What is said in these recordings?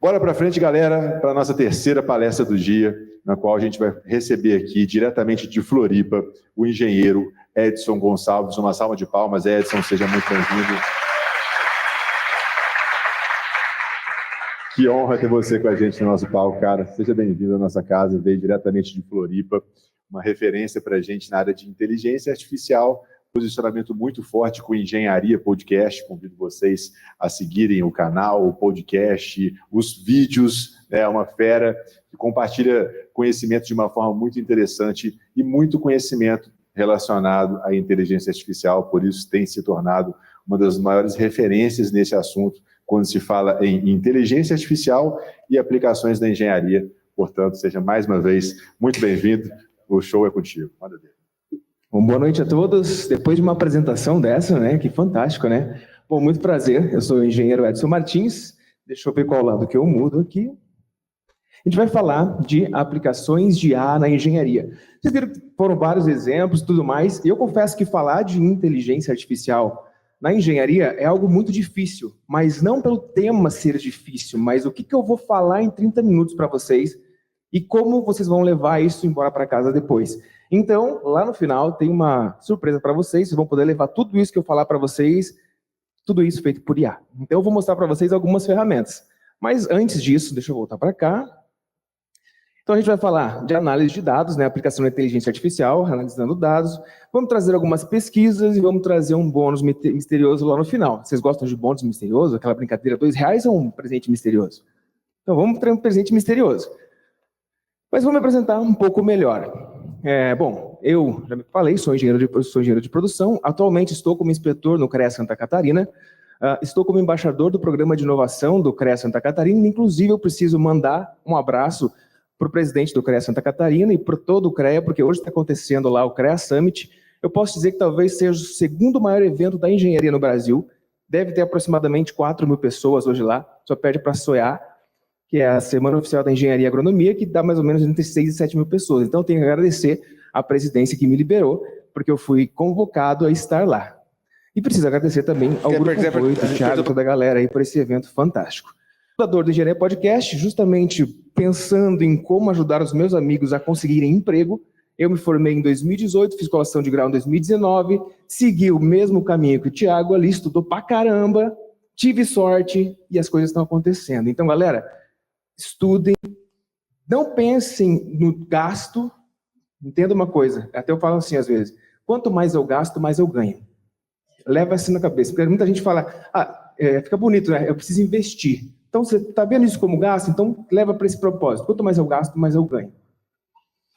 Bora para frente, galera, para a nossa terceira palestra do dia, na qual a gente vai receber aqui, diretamente de Floripa, o engenheiro Edson Gonçalves. Uma salva de palmas, Edson, seja muito bem-vindo. Que honra ter você com a gente no nosso palco, cara. Seja bem-vindo à nossa casa, veio diretamente de Floripa, uma referência para a gente na área de inteligência artificial, posicionamento muito forte com Engenharia Podcast. Convido vocês a seguirem o canal, o podcast, os vídeos. É uma fera que compartilha conhecimento de uma forma muito interessante e muito conhecimento relacionado à inteligência artificial. Por isso tem se tornado uma das maiores referências nesse assunto quando se fala em inteligência artificial e aplicações da engenharia. Portanto, seja mais uma vez muito bem-vindo. O show é contigo. Manda ver. Bom, boa noite a todos. Depois de uma apresentação dessa, né? Que fantástico, né? Bom, muito prazer. Eu sou o engenheiro Edson Martins. Deixa eu ver qual lado que eu mudo aqui. A gente vai falar de aplicações de IA na engenharia. Vocês viram que foram vários exemplos e tudo mais. E eu confesso que falar de inteligência artificial na engenharia é algo muito difícil. Mas não pelo tema ser difícil, mas o que eu vou falar em 30 minutos para vocês e como vocês vão levar isso embora para casa depois. Então, lá no final, tem uma surpresa para vocês. Vocês vão poder levar tudo isso que eu falar para vocês, tudo isso feito por IA. Então, eu vou mostrar para vocês algumas ferramentas. Mas antes disso, deixa eu voltar para cá. Então, a gente vai falar de análise de dados, né? Aplicação da inteligência artificial, analisando dados. Vamos trazer algumas pesquisas e vamos trazer um bônus misterioso lá no final. Vocês gostam de bônus misterioso? Aquela brincadeira, R$2 ou um presente misterioso? Então, vamos ter um presente misterioso. Mas vou me apresentar um pouco melhor. Bom, eu já me falei, sou engenheiro de produção. Atualmente estou como inspetor no CREA Santa Catarina. Estou como embaixador do programa de inovação do CREA Santa Catarina. Inclusive, eu preciso mandar um abraço para o presidente do CREA Santa Catarina e para todo o CREA, porque hoje está acontecendo lá o CREA Summit. Eu posso dizer que talvez seja o segundo maior evento da engenharia no Brasil. Deve ter aproximadamente 4.000 pessoas hoje lá. Só perde para a SOEA, que é a Semana Oficial da Engenharia e Agronomia, que dá mais ou menos entre 6 e 7 mil pessoas. Então, eu tenho que agradecer a presidência que me liberou, porque eu fui convocado a estar lá. E preciso agradecer também ao Grupo 8, o Thiago, toda a galera aí, por esse evento fantástico. Fundador do Engenharia Podcast, justamente pensando em como ajudar os meus amigos a conseguirem emprego, eu me formei em 2018, fiz colação de grau em 2019, segui o mesmo caminho que o Thiago ali, estudou pra caramba, tive sorte e as coisas estão acontecendo. Então, galera, estudem, não pensem no gasto. Entenda uma coisa, até eu falo assim às vezes, quanto mais eu gasto, mais eu ganho. Leva assim na cabeça, porque muita gente fala, fica bonito, né? Eu preciso investir. Então, você está vendo isso como gasto? Então, leva para esse propósito. Quanto mais eu gasto, mais eu ganho.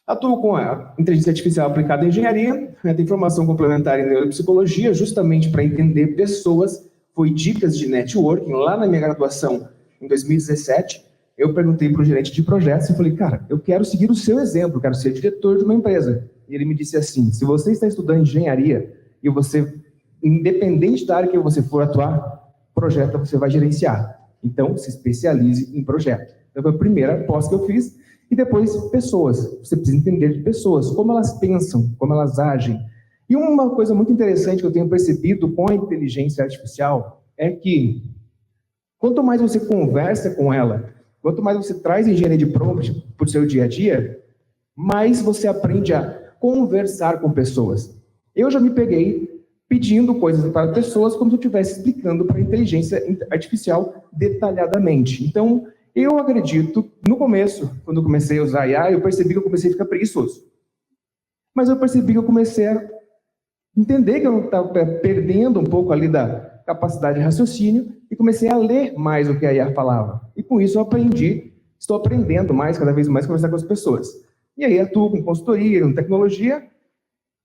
Atuo com a inteligência artificial aplicada em engenharia, tenho formação complementar em neuropsicologia, justamente para entender pessoas. Foi dicas de networking, lá na minha graduação, em 2017, eu perguntei para o gerente de projetos e falei, cara, eu quero seguir o seu exemplo, quero ser diretor de uma empresa. E ele me disse assim, se você está estudando engenharia e você, independente da área que você for atuar, projeto você vai gerenciar. Então, se especialize em projeto. Então, foi a primeira pós que eu fiz. E depois, pessoas. Você precisa entender de pessoas, como elas pensam, como elas agem. E uma coisa muito interessante que eu tenho percebido com a inteligência artificial é que quanto mais você conversa com ela, quanto mais você traz engenharia de prompt para o seu dia a dia, mais você aprende a conversar com pessoas. Eu já me peguei pedindo coisas para pessoas como se eu estivesse explicando para a inteligência artificial detalhadamente. Então, eu acredito, no começo, quando eu comecei a usar IA, eu percebi que eu comecei a ficar preguiçoso. Mas eu percebi que eu comecei a entender que eu estava perdendo um pouco ali da capacidade de raciocínio e comecei a ler mais o que a IA falava. E com isso eu aprendi, estou aprendendo mais, cada vez mais, conversar com as pessoas. E aí atuo com consultoria, com tecnologia.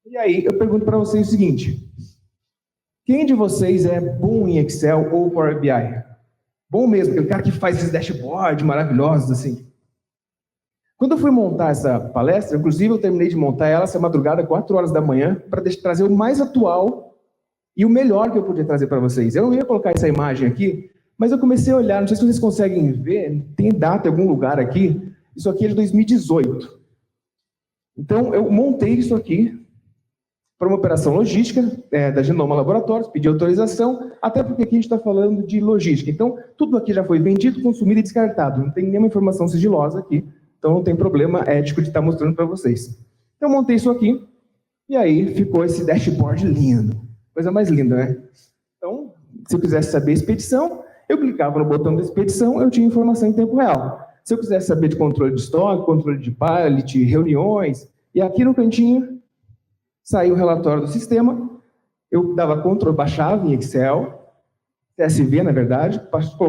E aí eu pergunto para vocês o seguinte, quem de vocês é bom em Excel ou Power BI? Bom mesmo, aquele cara que faz esses dashboards maravilhosos assim. Quando eu fui montar essa palestra, inclusive eu terminei de montar ela essa madrugada, 4 horas da manhã, para trazer o mais atual e o melhor que eu podia trazer para vocês. Eu não ia colocar essa imagem aqui, mas eu comecei a olhar, não sei se vocês conseguem ver, tem data em algum lugar aqui, isso aqui é de 2018. Então eu montei isso aqui para uma operação logística da Genoma Laboratórios, pedir autorização, até porque aqui a gente está falando de logística. Então, tudo aqui já foi vendido, consumido e descartado. Não tem nenhuma informação sigilosa aqui, então não tem problema ético de estar mostrando para vocês. Então, eu montei isso aqui, e aí ficou esse dashboard lindo. Coisa mais linda, né? Então, se eu quisesse saber a expedição, eu clicava no botão da expedição, eu tinha informação em tempo real. Se eu quisesse saber de controle de estoque, controle de pallet, reuniões, e aqui no cantinho, saiu o relatório do sistema, eu dava Ctrl, baixava em Excel, CSV, na verdade,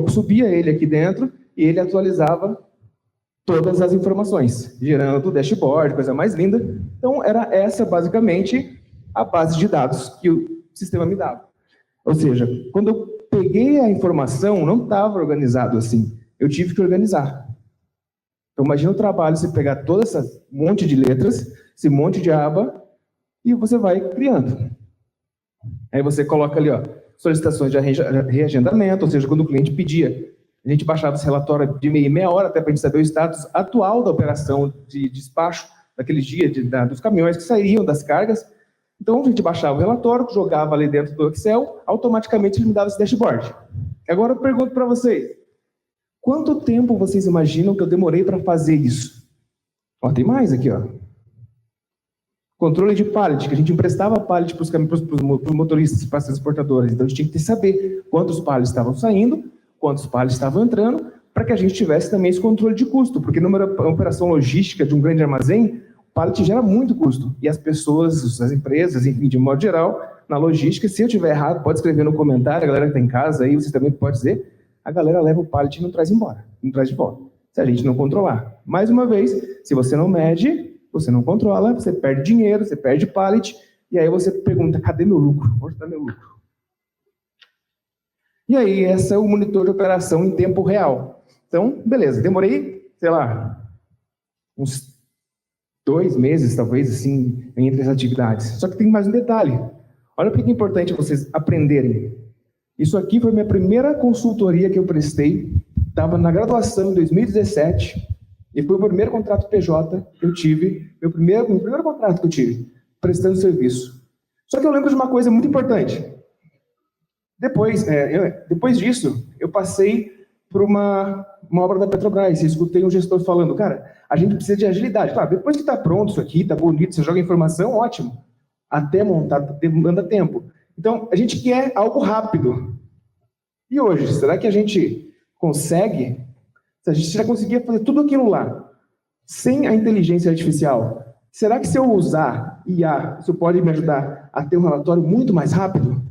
subia ele aqui dentro, e ele atualizava todas as informações, gerando o dashboard, coisa mais linda. Então, era essa, basicamente, a base de dados que o sistema me dava. Ou seja, quando eu peguei a informação, não estava organizado assim. Eu tive que organizar. Então, imagina o trabalho, você pegar todo esse monte de letras, esse monte de aba, e você vai criando. Aí você coloca ali, ó, solicitações de reagendamento, ou seja, quando o cliente pedia, a gente baixava esse relatório de meia hora, até para a gente saber o status atual da operação de despacho, daqueles dias dos caminhões que saíam das cargas. Então, a gente baixava o relatório, jogava ali dentro do Excel, automaticamente ele me dava esse dashboard. Agora eu pergunto para vocês, quanto tempo vocês imaginam que eu demorei para fazer isso? Ó, tem mais aqui, ó. Controle de pallet, que a gente emprestava pallet para os motoristas, para as transportadoras. Então, a gente tinha que saber quantos pallets estavam saindo, quantos pallets estavam entrando, para que a gente tivesse também esse controle de custo, porque numa operação logística de um grande armazém, o pallet gera muito custo. E as pessoas, as empresas, enfim, de modo geral, na logística, se eu tiver errado, pode escrever no comentário, a galera que está em casa aí, você também pode dizer, a galera leva o pallet e não traz embora, não traz de volta, se a gente não controlar. Mais uma vez, se você não mede, você não controla, você perde dinheiro, você perde pallet, e aí você pergunta, cadê meu lucro? Onde está meu lucro? E aí, esse é o monitor de operação em tempo real. Então, beleza, demorei, sei lá, uns 2 meses, talvez, assim, entre as atividades. Só que tem mais um detalhe. Olha por que é importante vocês aprenderem. Isso aqui foi minha primeira consultoria que eu prestei, estava na graduação em 2017, e foi o primeiro contrato PJ que eu tive, meu primeiro contrato que eu tive, prestando serviço. Só que eu lembro de uma coisa muito importante. Depois disso, eu passei por uma obra da Petrobras, e escutei um gestor falando, cara, a gente precisa de agilidade. Claro, depois que está pronto isso aqui, está bonito, você joga informação, ótimo. Até montar, demanda tempo. Então, a gente quer algo rápido. E hoje, será que a gente consegue? Se a gente já conseguia fazer tudo aquilo lá, sem a inteligência artificial, será que se eu usar IA, isso pode me ajudar a ter um relatório muito mais rápido?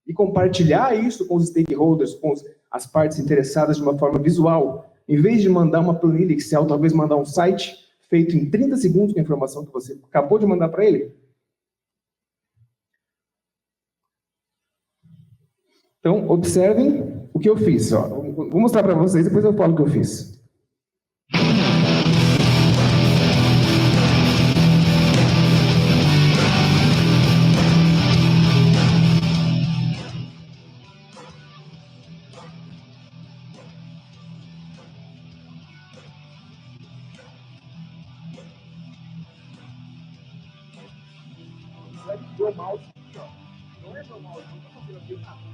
E compartilhar isso com os stakeholders, com as partes interessadas de uma forma visual, em vez de mandar uma planilha Excel, talvez mandar um site feito em 30 segundos com a informação que você acabou de mandar para ele? Então, observem o que eu fiz. Ó. Vou mostrar para vocês, depois eu falo o que eu fiz. Não é normal, não está fazendo aqui nada.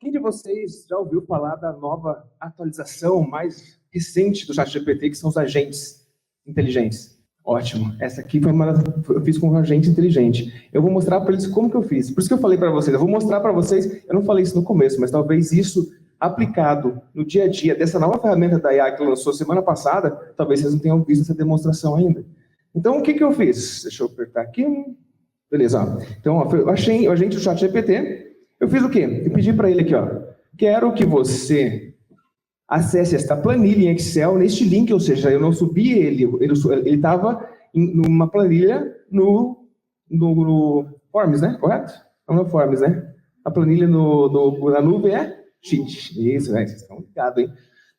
Quem de vocês já ouviu falar da nova atualização mais recente do ChatGPT, que são os agentes inteligentes? Ótimo. Essa aqui foi eu fiz com um agente inteligente. Eu vou mostrar para eles como que eu fiz. Por isso que eu falei para vocês, eu vou mostrar para vocês, eu não falei isso no começo, mas talvez isso aplicado no dia a dia dessa nova ferramenta da IA que lançou semana passada, talvez vocês não tenham visto essa demonstração ainda. Então, o que que eu fiz? Deixa eu apertar aqui. Beleza. Ó. Então, ó, eu achei o agente do ChatGPT. Eu fiz o quê? Eu pedi para ele aqui, ó. Quero que você acesse esta planilha em Excel neste link, ou seja, eu não subi ele estava numa planilha no Forms, né? Correto? Não no Forms, né? A planilha na nuvem é Sheet. Isso, né? Vocês estão ligados, hein?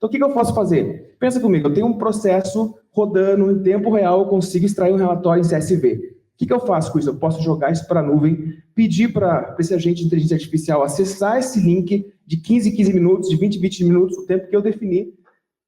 Então, o que eu posso fazer? Pensa comigo, eu tenho um processo rodando em tempo real, eu consigo extrair um relatório em CSV. O que eu faço com isso? Eu posso jogar isso para a nuvem, pedir para esse agente de inteligência artificial acessar esse link de 15 em 15 minutos, de 20 em 20 minutos, o tempo que eu defini.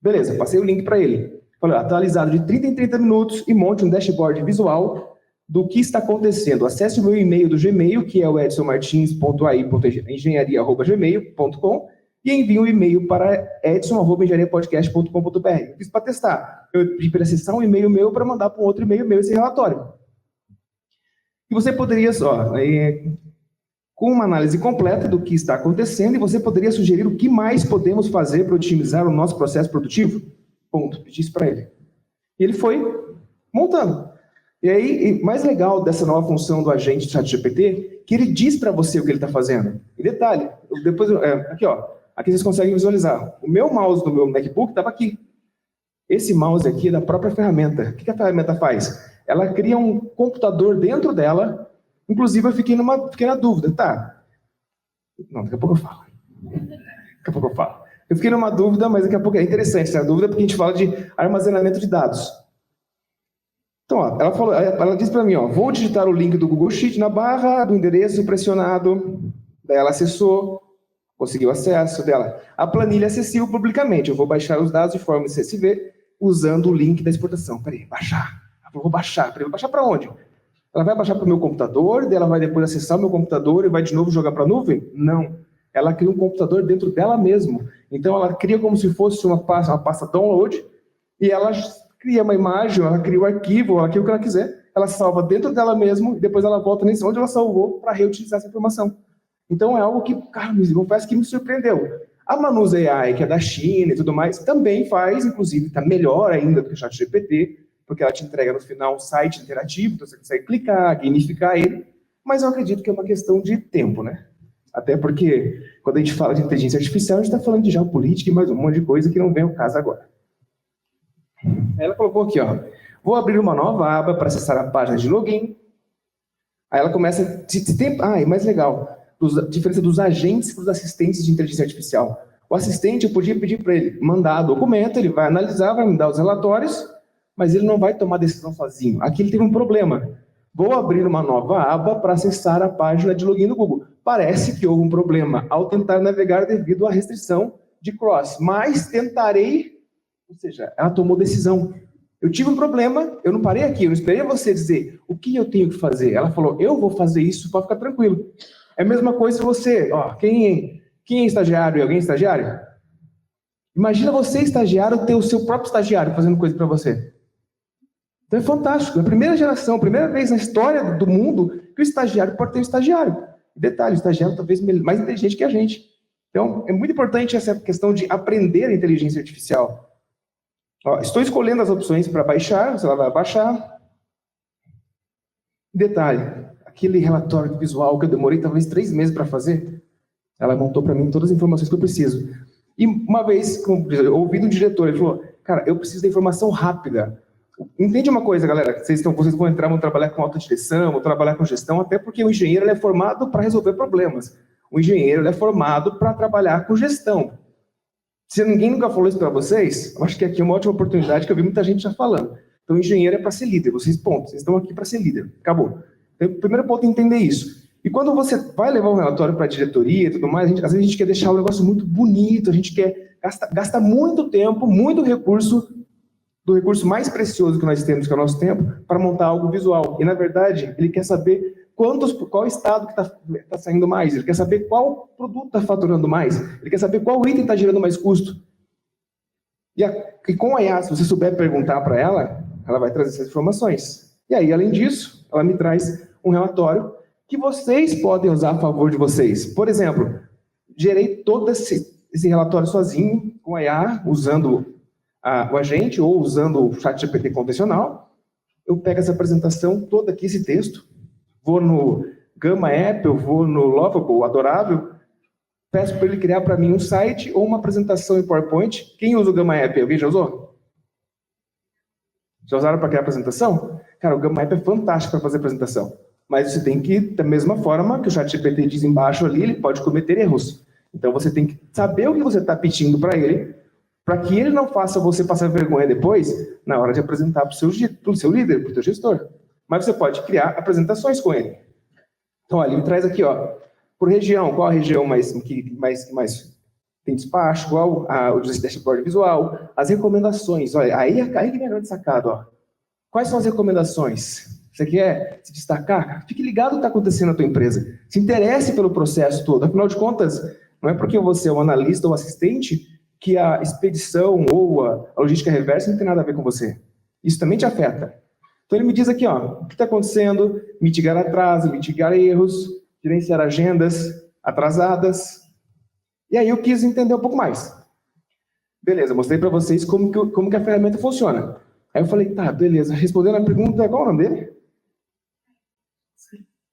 Beleza, passei o link para ele. Falei, atualizado de 30 em 30 minutos e monte um dashboard visual do que está acontecendo. Acesse o meu e-mail do Gmail, que é o edsonmartins.ai.engenharia@gmail.com e envie um e-mail para edson@engenhariapodcast.com.br. Fiz para testar. Eu pedi para acessar um e-mail meu para mandar para um outro e-mail meu esse relatório. E você poderia, com uma análise completa do que está acontecendo, e você poderia sugerir o que mais podemos fazer para otimizar o nosso processo produtivo? Ponto. Pedi isso para ele. E ele foi montando. E aí, mais legal dessa nova função do agente do ChatGPT, que ele diz para você o que ele está fazendo. E detalhe, depois, aqui vocês conseguem visualizar. O meu mouse do meu MacBook estava aqui. Esse mouse aqui é da própria ferramenta. O que a ferramenta faz? Ela cria um computador dentro dela. Inclusive, eu fiquei na dúvida. Tá. Não, daqui a pouco eu falo. Eu fiquei numa dúvida, mas daqui a pouco é interessante essa dúvida, porque a gente fala de armazenamento de dados. Então, ela disse para mim, vou digitar o link do Google Sheet na barra do endereço pressionado. Daí ela acessou, conseguiu acesso dela. A planilha acessível publicamente. Eu vou baixar os dados de forma CSV usando o link da exportação. Peraí, baixar. Eu vou baixar. Peraí, vou baixar para onde? Ela vai baixar para o meu computador, daí ela vai depois acessar o meu computador e vai de novo jogar para a nuvem? Não. Ela cria um computador dentro dela mesma. Então, ela cria como se fosse uma pasta download e ela cria uma imagem, ela cria o arquivo, ela cria o que ela quiser, ela salva dentro dela mesma e depois ela volta nesse onde ela salvou para reutilizar essa informação. Então, é algo que, cara, me confesso que me surpreendeu. A Manus AI, que é da China e tudo mais, também faz, inclusive, está melhor ainda do que o ChatGPT, porque ela te entrega no final um site interativo, então você consegue clicar, gamificar ele, mas eu acredito que é uma questão de tempo, né? Até porque, quando a gente fala de inteligência artificial, a gente está falando de geopolítica e mais um monte de coisa que não vem ao caso agora. Aí ela colocou aqui, vou abrir uma nova aba para acessar a página de login. Aí ela começa, e mais legal, a diferença dos agentes para os assistentes de inteligência artificial. O assistente, eu podia pedir para ele mandar documento, ele vai analisar, vai me dar os relatórios, mas ele não vai tomar decisão sozinho. Aqui ele teve um problema. Vou abrir uma nova aba para acessar a página de login do Google. Parece que houve um problema ao tentar navegar devido à restrição de cross, mas tentarei, ou seja, ela tomou decisão. Eu tive um problema, eu não parei aqui, eu não esperei você dizer o que eu tenho que fazer. Ela falou, eu vou fazer isso, pode ficar tranquilo. É a mesma coisa se você, quem é estagiário e alguém é estagiário? Imagina você, estagiário, ter o seu próprio estagiário fazendo coisa para você. Então é fantástico. É a primeira geração, a primeira vez na história do mundo que o estagiário pode ter um estagiário. Detalhe, o estagiário talvez mais inteligente que a gente. Então, é muito importante essa questão de aprender a inteligência artificial. Estou escolhendo as opções para baixar, ela vai baixar. Detalhe, aquele relatório visual que eu demorei talvez 3 meses para fazer, ela montou para mim todas as informações que eu preciso. E uma vez, eu ouvi do diretor, ele falou, cara, eu preciso da informação rápida. Entende uma coisa, galera, vocês vão trabalhar com autodireção, vão trabalhar com gestão, até porque o engenheiro é formado para resolver problemas. O engenheiro é formado para trabalhar com gestão. Se ninguém nunca falou isso para vocês, eu acho que aqui é uma ótima oportunidade que eu vi muita gente já falando. Então, o engenheiro é para ser líder, vocês estão aqui para ser líder, acabou. Então, o primeiro ponto é entender isso. E quando você vai levar um relatório para a diretoria e tudo mais, às vezes a gente quer deixar o negócio muito bonito, a gente quer gasta muito tempo, muito recurso, do recurso mais precioso que nós temos, que é o nosso tempo, para montar algo visual. E, na verdade, ele quer saber qual estado que está saindo mais, ele quer saber qual produto está faturando mais, ele quer saber qual item está gerando mais custo. E com a IA, se você souber perguntar para ela, ela vai trazer essas informações. E aí, além disso, ela me traz um relatório que vocês podem usar a favor de vocês. Por exemplo, gerei todo esse relatório sozinho, com a IA, usando o agente ou usando o ChatGPT convencional. Eu pego essa apresentação toda aqui, esse texto, vou no Gamma App, eu vou no Lovable, Adorável, peço para ele criar para mim um site ou uma apresentação em PowerPoint. Quem usa o Gamma App? Alguém já usou? Já usaram para criar apresentação? Cara, o Gamma App é fantástico para fazer apresentação. Mas você tem que, da mesma forma que o ChatGPT diz embaixo ali, ele pode cometer erros. Então você tem que saber o que você está pedindo para ele, para que ele não faça você passar vergonha depois, na hora de apresentar para o seu líder, para o seu gestor. Mas você pode criar apresentações com ele. Então, ele me traz aqui, por região, qual a região que mais tem despacho, qual o dashboard visual, as recomendações. Olha, aí que vem a grande sacada. Quais são as recomendações? Você quer se destacar? Fique ligado no que está acontecendo na tua empresa. Se interesse pelo processo todo. Afinal de contas, não é porque você é um analista ou assistente que a expedição ou a logística reversa não tem nada a ver com você. Isso também te afeta. Então ele me diz aqui, o que está acontecendo, mitigar atraso, mitigar erros, gerenciar agendas atrasadas. E aí eu quis entender um pouco mais. Beleza, mostrei para vocês como que a ferramenta funciona. Aí eu falei, tá, beleza. Respondendo a pergunta, qual é o nome dele?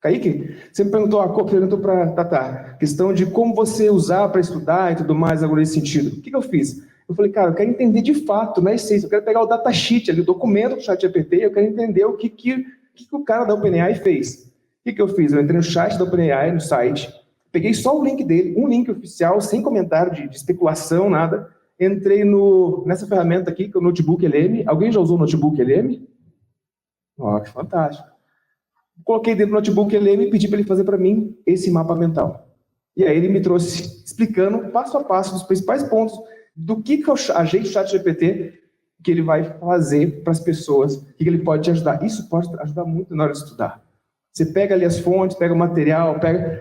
Kaique? Você me perguntou para Tata, questão de como você usar para estudar e tudo mais, algo nesse sentido. O que eu fiz? Eu falei, cara, eu quero entender de fato, na essência, eu quero pegar o datasheet ali, o documento do ChatGPT, eu quero entender o que o cara da OpenAI fez. O que eu fiz? Eu entrei no chat da OpenAI, no site, peguei só o link dele, um link oficial, sem comentário de especulação, nada. Entrei nessa ferramenta aqui, que é o Notebook LM. Alguém já usou o Notebook LM? Que fantástico. Coloquei dentro do Notebook LM e pedi para ele fazer para mim esse mapa mental. E aí ele me trouxe explicando passo a passo os principais pontos do que eu ajeito o ChatGPT que ele vai fazer para as pessoas, o que ele pode te ajudar. Isso pode ajudar muito na hora de estudar. Você pega ali as fontes, pega o material,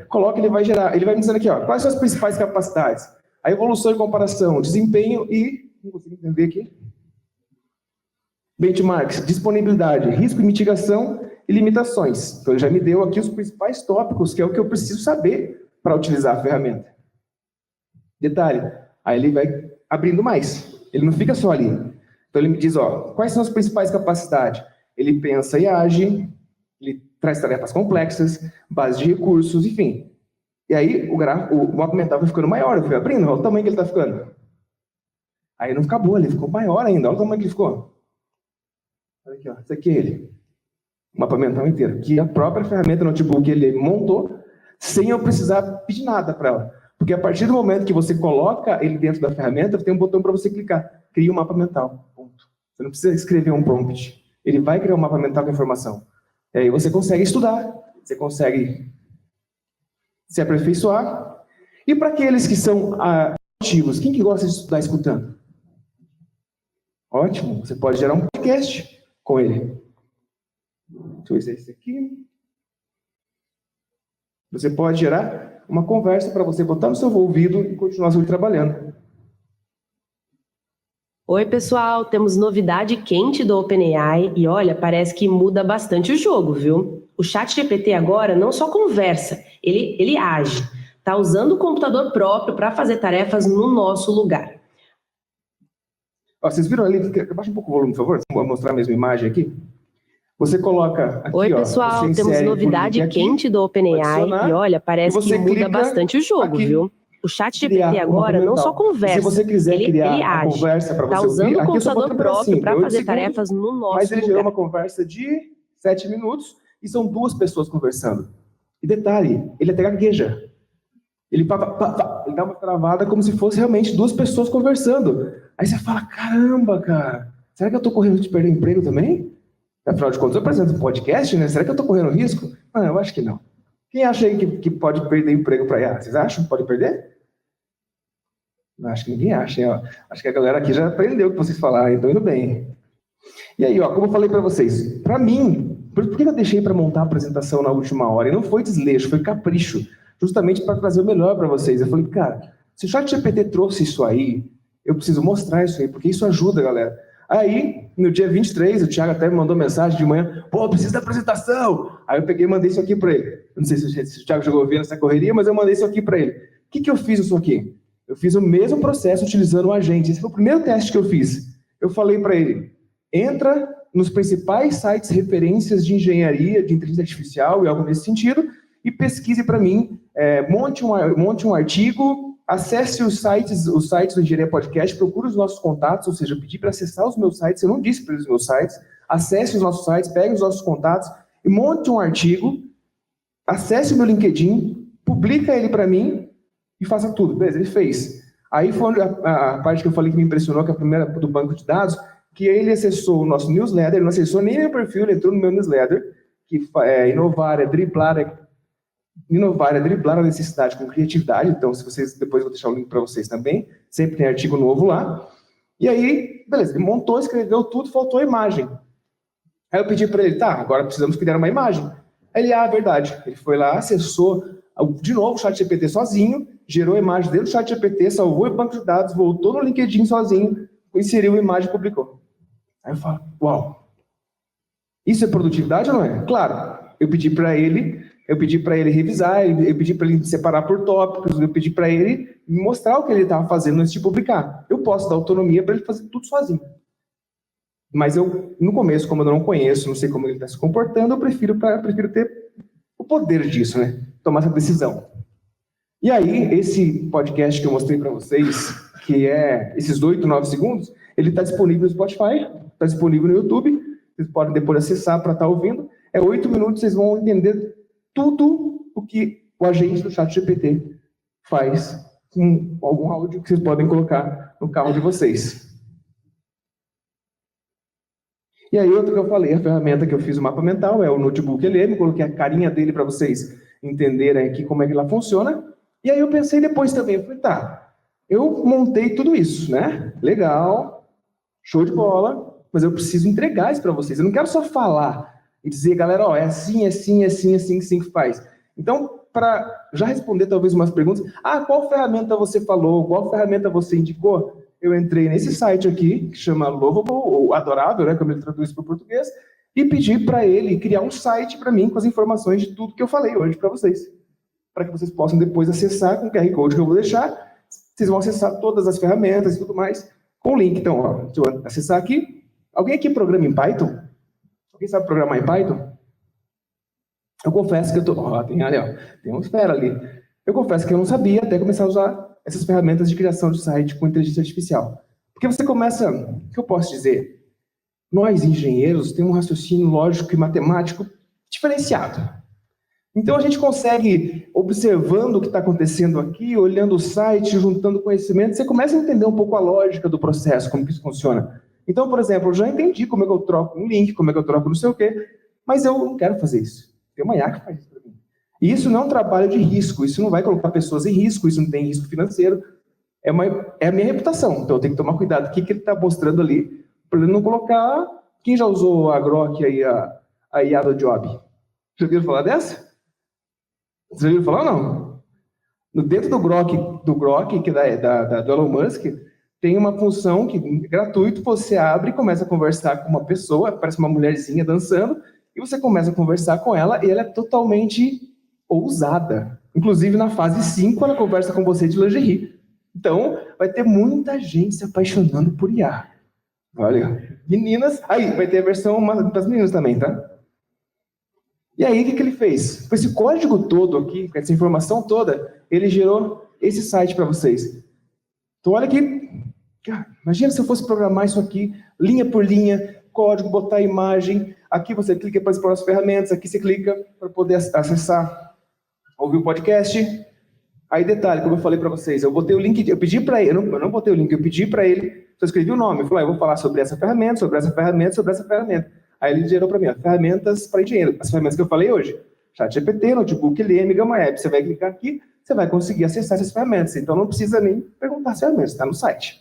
coloca, ele vai me dizendo aqui, quais são as principais capacidades? A evolução e comparação, desempenho e, não consigo entender aqui, benchmarks, disponibilidade, risco e mitigação e limitações. Então, ele já me deu aqui os principais tópicos, que é o que eu preciso saber para utilizar a ferramenta. Detalhe, aí ele vai abrindo mais. Ele não fica só ali. Então, ele me diz, quais são as principais capacidades? Ele pensa e age, ele traz tarefas complexas, base de recursos, enfim. E aí, o mapa mental vai ficando maior, eu fui abrindo, olha o tamanho que ele está ficando. Aí não acabou, ele ficou maior ainda, olha o tamanho que ele ficou. Olha aqui, esse aqui é ele. O mapa mental inteiro, que a própria ferramenta Notebook ele montou, sem eu precisar pedir nada para ela. Porque a partir do momento que você coloca ele dentro da ferramenta, tem um botão para você clicar. Cria um mapa mental. Ponto. Você não precisa escrever um prompt. Ele vai criar um mapa mental com informação. E aí você consegue estudar, você consegue se aperfeiçoar. E para aqueles que são ativos, quem que gosta de estudar escutando? Ótimo, você pode gerar um podcast com ele. Deixa eu ver se é esse aqui. Você pode gerar uma conversa para você botar no seu ouvido e continuar trabalhando. Oi, pessoal, temos novidade quente do OpenAI e olha, parece que muda bastante o jogo, viu? O ChatGPT agora não só conversa, ele age. Está usando o computador próprio para fazer tarefas no nosso lugar. Vocês viram ali? Baixa um pouco o volume, por favor. Vou mostrar a mesma imagem aqui. Você coloca aqui, Oi, pessoal, temos novidade quente do OpenAI e olha, parece que muda bastante o jogo, viu? O ChatGPT agora não só conversa, se você quiser criar ele age. Conversa para você está usando ouvir, o computador próprio para fazer tarefas no nosso mas ele lugar. gerou uma conversa de 7 minutos e são 2 pessoas conversando. E detalhe, ele até gagueja. Ele dá uma travada como se fosse realmente 2 pessoas conversando. Aí você fala, caramba, cara, será que eu estou correndo de perder o emprego também? Afinal de contas, eu apresento um podcast, né? Será que eu estou correndo risco? Ah, eu acho que não. Quem acha aí que pode perder emprego para IA? Vocês acham que pode perder? Não, acho que ninguém acha, hein? Acho que a galera aqui já aprendeu o que vocês falaram, então indo bem. E aí, como eu falei para vocês, para mim, por que eu deixei para montar a apresentação na última hora? E não foi desleixo, foi capricho, justamente para trazer o melhor para vocês. Eu falei, cara, se o ChatGPT trouxe isso aí, eu preciso mostrar isso aí, porque isso ajuda, galera. Aí, no dia 23, o Thiago até me mandou mensagem de manhã, pô, preciso da apresentação. Aí eu peguei e mandei isso aqui para ele. Eu não sei se o Thiago jogou ouvindo essa correria, mas eu mandei isso aqui para ele. O que eu fiz isso aqui? Eu fiz o mesmo processo utilizando o agente. Esse foi o primeiro teste que eu fiz. Eu falei para ele, entra nos principais sites referências de engenharia, de inteligência artificial e algo nesse sentido, e pesquise para mim, monte um artigo, acesse os sites do Engenharia Podcast, procure os nossos contatos, ou seja, eu pedi para acessar os meus sites, eu não disse para eles os meus sites, acesse os nossos sites, pegue os nossos contatos e monte um artigo, acesse o meu LinkedIn, publica ele para mim e faça tudo. Beleza, ele fez. Aí foi a parte que eu falei que me impressionou, que é a primeira do banco de dados, que ele acessou o nosso newsletter, ele não acessou nem meu perfil, ele entrou no meu newsletter, que inovar é driblar a necessidade com criatividade. Então, se vocês, depois eu vou deixar o link para vocês também, sempre tem artigo novo lá. E aí, beleza, ele montou, escreveu tudo, faltou a imagem. Aí eu pedi para ele, tá, agora precisamos criar uma imagem. Aí ele, verdade, ele foi lá, acessou de novo o ChatGPT sozinho, gerou a imagem dentro do ChatGPT, salvou o banco de dados, voltou no LinkedIn sozinho, inseriu a imagem e publicou. Aí eu falo, uau, isso é produtividade ou não é? Claro, eu pedi para ele revisar, eu pedi para ele separar por tópicos, eu pedi para ele me mostrar o que ele estava fazendo antes de publicar. Eu posso dar autonomia para ele fazer tudo sozinho. Mas eu, no começo, como eu não conheço, não sei como ele está se comportando, eu prefiro ter o poder disso, né? Tomar essa decisão. E aí, esse podcast que eu mostrei para vocês, que é esses 8, 9 segundos, ele está disponível no Spotify, está disponível no YouTube, vocês podem depois acessar para estar ouvindo. É 8 minutos, vocês vão entender tudo o que o agente do ChatGPT faz com algum áudio que vocês podem colocar no carro de vocês. E aí, outro que eu falei, a ferramenta que eu fiz o mapa mental é o Notebook LM, coloquei a carinha dele para vocês entenderem aqui como é que ela funciona. E aí eu pensei depois também, eu falei, tá, eu montei tudo isso, né? Legal, show de bola, mas eu preciso entregar isso para vocês. Eu não quero só falar e dizer, galera, ó, é assim que faz. Então, para já responder talvez umas perguntas, qual ferramenta você falou, qual ferramenta você indicou? Eu entrei nesse site aqui, que chama Lovable, ou Adorável, né, como ele traduz para o português, e pedi para ele criar um site para mim com as informações de tudo que eu falei hoje para vocês. Para que vocês possam depois acessar com o QR Code que eu vou deixar. Vocês vão acessar todas as ferramentas e tudo mais com o link. Então, ó, deixa eu acessar aqui. Alguém aqui programa em Python? Alguém sabe programar em Python? Eu confesso que eu tô... tem um espera ali. Eu confesso que eu não sabia até começar a usar essas ferramentas de criação de site com inteligência artificial. Porque você começa... O que eu posso dizer? Nós, engenheiros, temos um raciocínio lógico e matemático diferenciado. Então, a gente consegue, observando o que está acontecendo aqui, olhando o site, juntando conhecimento, você começa a entender um pouco a lógica do processo, como que isso funciona. Então, por exemplo, eu já entendi como é que eu troco um link, como é que eu troco não sei o quê, mas eu não quero fazer isso. Tem uma IA que faz isso para mim. E isso não é um trabalho de risco, isso não vai colocar pessoas em risco, isso não tem risco financeiro. É a minha reputação, então eu tenho que tomar cuidado. O que ele está mostrando ali, para ele não colocar... Quem já usou a Grok aí, a IA do Job? Já ouviram falar dessa? Vocês já ouviram falar ou não? Dentro do Grok que é do Elon Musk, tem uma função que, gratuito, você abre e começa a conversar com uma pessoa, parece uma mulherzinha dançando, e você começa a conversar com ela, e ela é totalmente ousada. Inclusive, na fase 5, ela conversa com você de lingerie. Então, vai ter muita gente se apaixonando por IA. Olha, meninas... Aí, vai ter a versão para as meninas também, tá? E aí, o que ele fez? Com esse código todo aqui, com essa informação toda, ele gerou esse site para vocês. Então, olha aqui. Imagina se eu fosse programar isso aqui, linha por linha, código, botar a imagem. Aqui você clica para explorar as ferramentas, aqui você clica para poder acessar, ouvir o podcast. Aí, detalhe, como eu falei para vocês, eu botei o link, eu pedi para ele, eu não botei o link, eu pedi para ele, só escrevi o nome. Eu falei, eu vou falar sobre essa ferramenta, sobre essa ferramenta, sobre essa ferramenta. Aí ele gerou para mim, ferramentas para engenheiro. As ferramentas que eu falei hoje. ChatGPT, Notebook LM, Gamma App. Você vai clicar aqui, você vai conseguir acessar essas ferramentas. Então não precisa nem perguntar as ferramentas, está no site.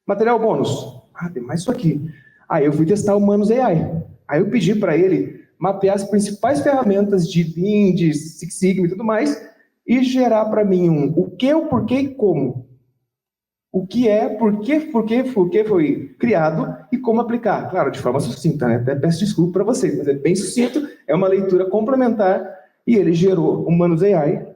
Material bônus. Tem mais isso aqui. Aí eu fui testar o Manus AI. Aí eu pedi para ele mapear as principais ferramentas de Lean, de Six Sigma e tudo mais, e gerar para mim o que, o porquê e como. O que é, por que foi criado e como aplicar. Claro, de forma sucinta, né? Até peço desculpa para vocês, mas é bem sucinto, é uma leitura complementar e ele gerou o Manus AI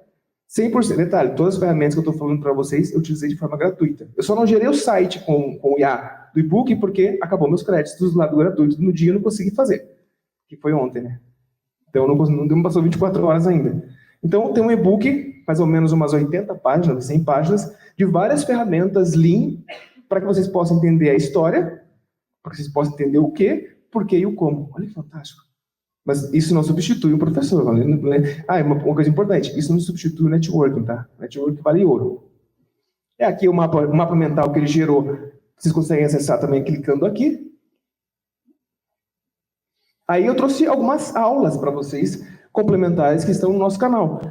100%. Detalhe, todas as ferramentas que eu estou falando para vocês, eu utilizei de forma gratuita. Eu só não gerei o site com o IA do e-book porque acabou meus créditos do lado gratuito. No dia eu não consegui fazer, que foi ontem, né? Então não passou 24 horas ainda. Então tem um e-book, mais ou menos umas 80 páginas, 100 páginas, de várias ferramentas Lean, para que vocês possam entender a história, para que vocês possam entender o que, por que e o como. Olha que fantástico. Mas isso não substitui um professor. Uma coisa importante, isso não substitui o networking, tá? Networking vale ouro. É aqui o mapa mental que ele gerou. Vocês conseguem acessar também clicando aqui. Aí eu trouxe algumas aulas para vocês, complementares, que estão no nosso canal.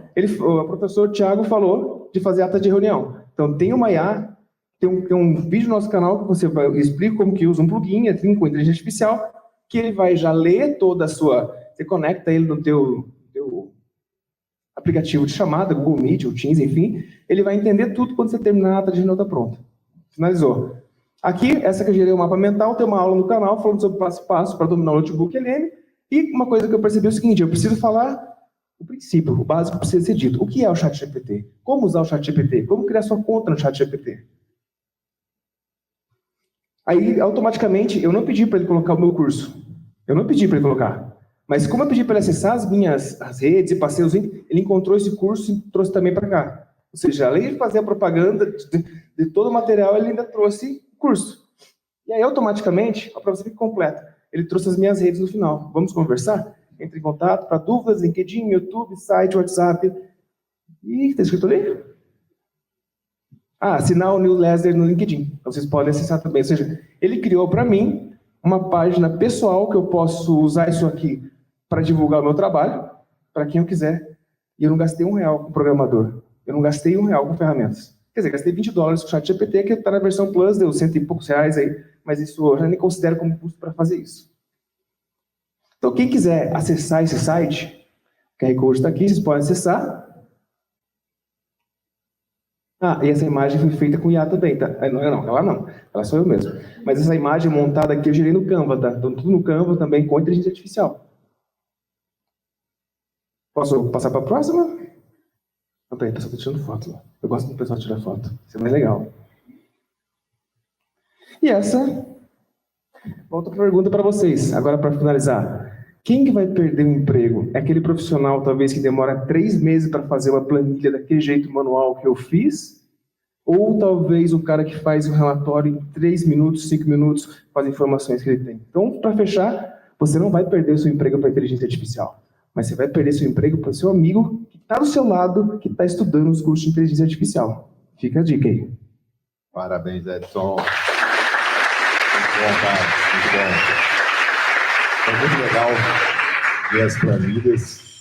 O professor Thiago falou de fazer ata de reunião. Então, tem uma IA, tem um vídeo no nosso canal que eu explico como que usa um plugin assim, com inteligência artificial, que ele vai já ler toda a sua... Você conecta ele no teu aplicativo de chamada, Google Meet, ou Teams, enfim, ele vai entender tudo quando você terminar a ata de reunião está pronta. Finalizou. Aqui, essa que eu gerei o mapa mental, tem uma aula no canal falando sobre passo a passo para dominar o notebook LM. E uma coisa que eu percebi é o seguinte, eu preciso falar o princípio, o básico precisa ser dito. O que é o ChatGPT? Como usar o ChatGPT? Como criar sua conta no ChatGPT? Aí, automaticamente, eu não pedi para ele colocar o meu curso. Eu não pedi para ele colocar. Mas como eu pedi para ele acessar as redes e passei os links, ele encontrou esse curso e trouxe também para cá. Ou seja, além de fazer a propaganda de todo o material, ele ainda trouxe curso. E aí, automaticamente, a prova fica completa. Ele trouxe as minhas redes no final. Vamos conversar? Entre em contato para dúvidas, LinkedIn, YouTube, site, WhatsApp. E está escrito ali? Assinar o newsletter no LinkedIn. Então, vocês podem acessar também. Ou seja, ele criou para mim uma página pessoal que eu posso usar isso aqui para divulgar o meu trabalho, para quem eu quiser. E eu não gastei R$1 com programador. Eu não gastei R$1 com ferramentas. Quer dizer, gastei $20 com o ChatGPT, que está na versão Plus, deu R$100 e poucos aí, mas isso eu já nem considero como custo para fazer isso. Então, quem quiser acessar esse site, o QR Code está aqui, vocês podem acessar. E essa imagem foi feita com IA também, tá? Ela sou eu mesmo. Mas essa imagem montada aqui eu gerei no Canva, tá? Então, tudo no Canva também com inteligência artificial. Posso passar para a próxima? Não, peraí, o pessoal está tirando foto. Eu gosto do pessoal tirar foto. Isso é mais legal. E essa... Volta para a pergunta para vocês, agora para finalizar. Quem que vai perder o emprego? É aquele profissional, talvez, que demora 3 meses para fazer uma planilha daquele jeito manual que eu fiz? Ou talvez o cara que faz o relatório em 3 minutos, 5 minutos, com as informações que ele tem? Então, para fechar, você não vai perder o seu emprego para a inteligência artificial, mas você vai perder seu emprego para o seu amigo que está do seu lado, que está estudando os cursos de inteligência artificial. Fica a dica aí. Parabéns, Edson. Muito bom, cara. Muito bom. É muito legal ver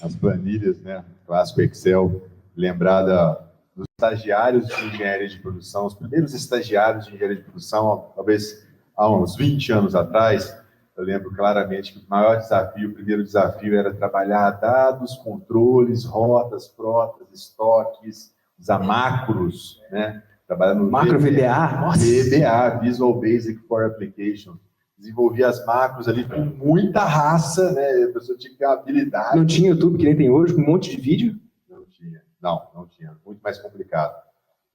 as planilhas, né? Clássico Excel, lembrada dos estagiários de engenharia de produção, os primeiros estagiários de engenharia de produção, talvez há uns 20 anos atrás. Eu lembro claramente que o primeiro desafio era trabalhar dados, controles, rotas, frotas, estoques, usar macros, né? Trabalhar no Macro VBA, nossa! VBA, Visual Basic for Application. Desenvolvia as macros ali com muita raça, né? A pessoa tinha que ter habilidade. Não tinha YouTube que nem tem hoje, com um monte de vídeo? Não tinha. Não tinha. Muito mais complicado.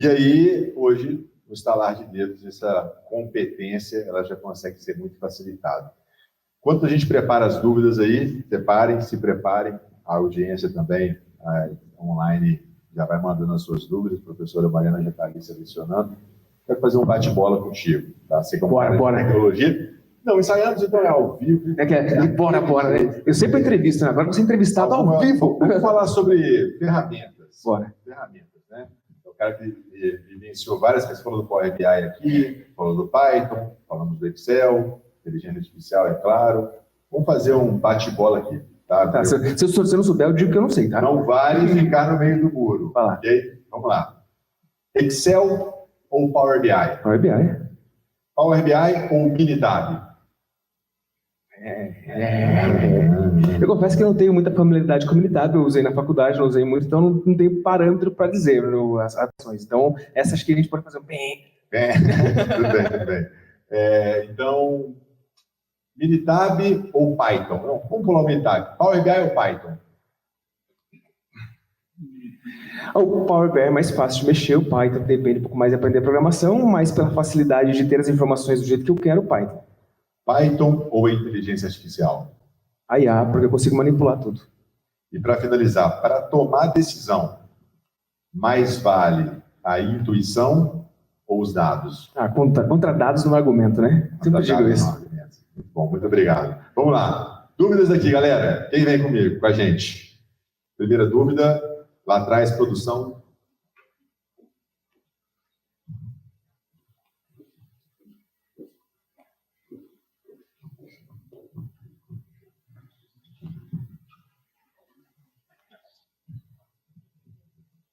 E aí, hoje, no estalar de dedos, essa competência, ela já consegue ser muito facilitada. Enquanto a gente prepara as dúvidas aí, se preparem. A audiência também, online, já vai mandando as suas dúvidas. A professora Mariana já está ali selecionando. Quero fazer um bate-bola contigo, tá? Você como cara de tecnologia. Não, ensaiamos então ao vivo. Bora, né? Eu sempre entrevisto, né? Agora você entrevistado ao vivo. Vamos falar sobre ferramentas. Bora. Ferramentas, né? O cara que vivenciou várias coisas, falou do Power BI aqui, falou do Python, falamos do Excel, inteligência artificial, é claro. Vamos fazer um bate-bola aqui, tá? Se você não souber, eu digo que eu não sei, tá? Não vale ficar no meio do muro. Vai lá. Ok? Vamos lá. Excel ou Power BI? Power BI. Power BI ou Minitab? Eu confesso que eu não tenho muita familiaridade com Minitab, eu usei na faculdade, não usei muito, então não tenho parâmetro para dizer as ações. Então, essa acho que a gente pode fazer um bem. Tudo bem. Então, Minitab ou Python? Não, vamos pular o Minitab. Power BI ou Python? O Power BI é mais fácil de mexer, o Python depende um pouco mais de aprender programação, mas pela facilidade de ter as informações do jeito que eu quero, o Python. Python ou inteligência artificial? A IA, porque eu consigo manipular tudo. E para finalizar, para tomar decisão, mais vale a intuição ou os dados? Contra dados no argumento, né? Sempre digo isso. Muito bom, muito obrigado. Vamos lá. Dúvidas aqui, galera. Quem vem comigo, com a gente? Primeira dúvida, lá atrás, produção.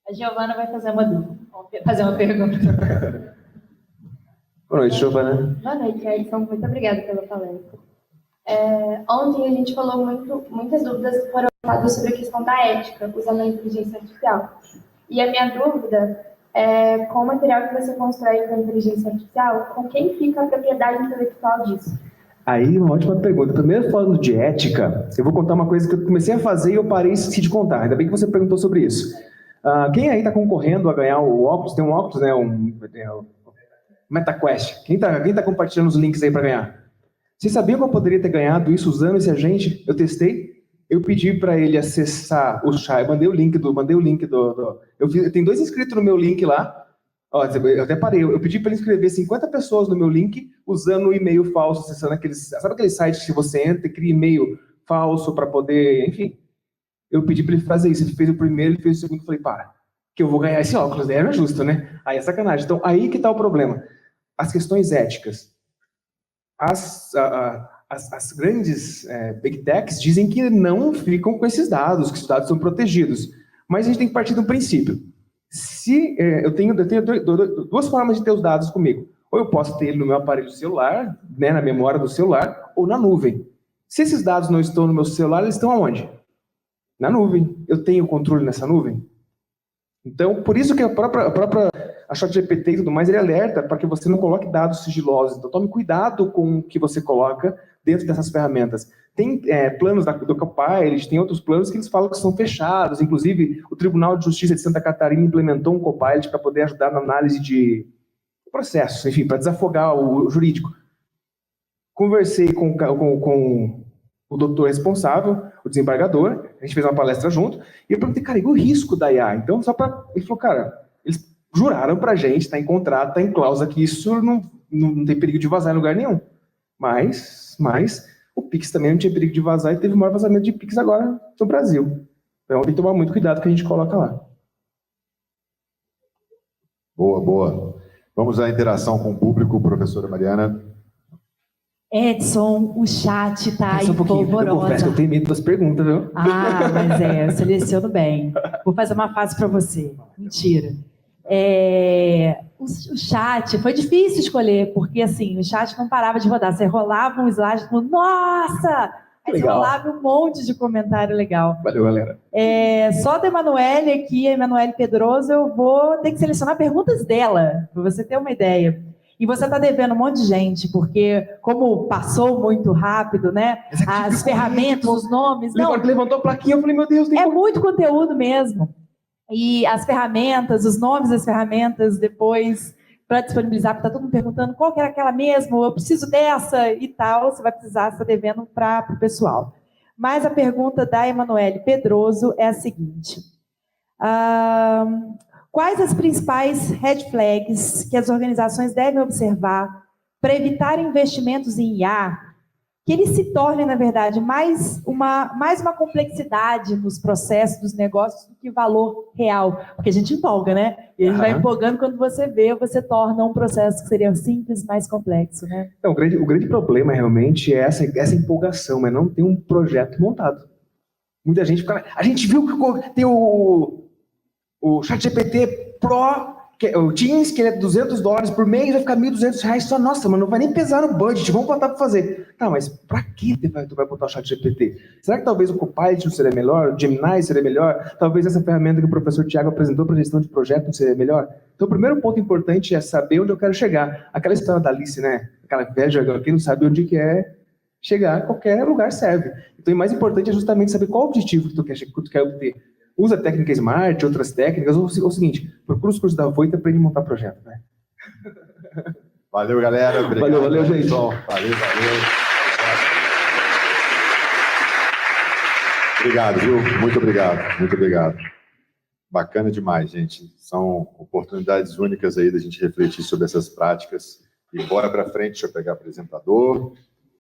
A Giovana vai fazer uma pergunta. Boa noite, Giovana. Boa noite, Edson. Muito obrigada pela palestra. Ontem a gente falou muitas dúvidas foram levantadas sobre a questão da ética usando a inteligência artificial. E a minha dúvida é, com o material que você constrói com a inteligência artificial, com quem fica a propriedade intelectual disso? Aí, uma ótima pergunta. Primeiro, falando de ética, eu vou contar uma coisa que eu comecei a fazer e eu parei e esqueci de contar. Ainda bem que você perguntou sobre isso. Quem aí está concorrendo a ganhar o óculos? Tem um óculos, né? MetaQuest. Quem tá compartilhando os links aí para ganhar? Vocês sabiam que eu poderia ter ganhado isso usando esse agente? Eu testei. Eu pedi para ele acessar o chat. Eu mandei o link do. Eu tenho 2 inscritos no meu link lá. Ó, eu até parei. Eu pedi para ele inscrever 50 pessoas no meu link usando o e-mail falso, acessando aqueles. Sabe aqueles sites que você entra e cria e-mail falso para poder. Enfim. Eu pedi para ele fazer isso. Ele fez o primeiro, ele fez o segundo. Eu falei, para, que eu vou ganhar esse óculos. Daí não é justo, né? Aí é sacanagem. Então, aí que está o problema. As questões éticas. As grandes big techs dizem que não ficam com esses dados, que os dados são protegidos. Mas a gente tem que partir de um princípio. Eu tenho 2 formas de ter os dados comigo. Ou eu posso ter ele no meu aparelho celular, né, na memória do celular, ou na nuvem. Se esses dados não estão no meu celular, eles estão aonde? Na nuvem. Eu tenho controle nessa nuvem? Então, por isso que a ChatGPT e tudo mais, ele alerta para que você não coloque dados sigilosos. Então, tome cuidado com o que você coloca dentro dessas ferramentas. Tem planos do Copilot, tem outros planos que eles falam que são fechados. Inclusive, o Tribunal de Justiça de Santa Catarina implementou um Copilot para poder ajudar na análise de processos, enfim, para desafogar o jurídico. Conversei com o doutor responsável, o desembargador, a gente fez uma palestra junto, e eu perguntei, cara, e o risco da IA? Então, ele falou, cara, eles juraram pra gente, está em contrato, está em cláusula, que isso não tem perigo de vazar em lugar nenhum. Mas o Pix também não tinha perigo de vazar, e teve o maior vazamento de Pix agora no Brasil. Então, tem que tomar muito cuidado que a gente coloca lá. Boa. Vamos à interação com o público, professora Mariana. Edson, o chat tá aí polvorosa. Eu confesso que eu tenho medo das perguntas, viu? Mas eu seleciono bem. Vou fazer uma fase para você. Mentira. O chat, foi difícil escolher, porque assim, o chat não parava de rodar. Você rolava um slide e falou, nossa! Aí você rolava um monte de comentário legal. Valeu, galera. Só da Emanuele aqui, a Emanuele Pedroso, eu vou ter que selecionar perguntas dela, para você ter uma ideia. E você está devendo um monte de gente, porque como passou muito rápido, né? As ferramentas, os nomes... Não, levantou a plaquinha, eu falei, meu Deus... muito conteúdo mesmo. E as ferramentas, os nomes das ferramentas, depois, para disponibilizar, porque está todo mundo perguntando qual que era aquela mesmo, eu preciso dessa e tal, você vai precisar, estar devendo para o pessoal. Mas a pergunta da Emanuele Pedroso é a seguinte... Quais as principais red flags que as organizações devem observar para evitar investimentos em IA que eles se tornem, na verdade, mais uma complexidade nos processos dos negócios do que valor real? Porque a gente empolga, né? E a gente vai empolgando quando você torna um processo que seria simples mais complexo, né? Então, o grande problema realmente é essa empolgação, mas não tem um projeto montado. Muita gente fica... A gente viu que tem o ChatGPT Pro, o Teams, que ele é $200 por mês, vai ficar R$1.200 só. Nossa, mas não vai nem pesar no budget, vamos botar para fazer. Tá, mas para que tu vai botar o ChatGPT? Será que talvez o Copilot não seria melhor? O Gemini seria melhor? Talvez essa ferramenta que o professor Tiago apresentou para gestão de projeto não seria melhor? Então, o primeiro ponto importante é saber onde eu quero chegar. Aquela história da Alice, né? Aquela velha, quem não sabe onde que é chegar, qualquer lugar serve. Então, o mais importante é justamente saber qual o objetivo que tu quer obter. Usa a técnica Smart, outras técnicas, ou o seguinte, procura os cursos da Voita para ele montar projeto. Né? Valeu, galera. Obrigado. Valeu, gente. Valeu. Obrigado, viu? Muito obrigado. Bacana demais, gente. São oportunidades únicas aí da gente refletir sobre essas práticas. E bora para frente, deixa eu pegar o apresentador.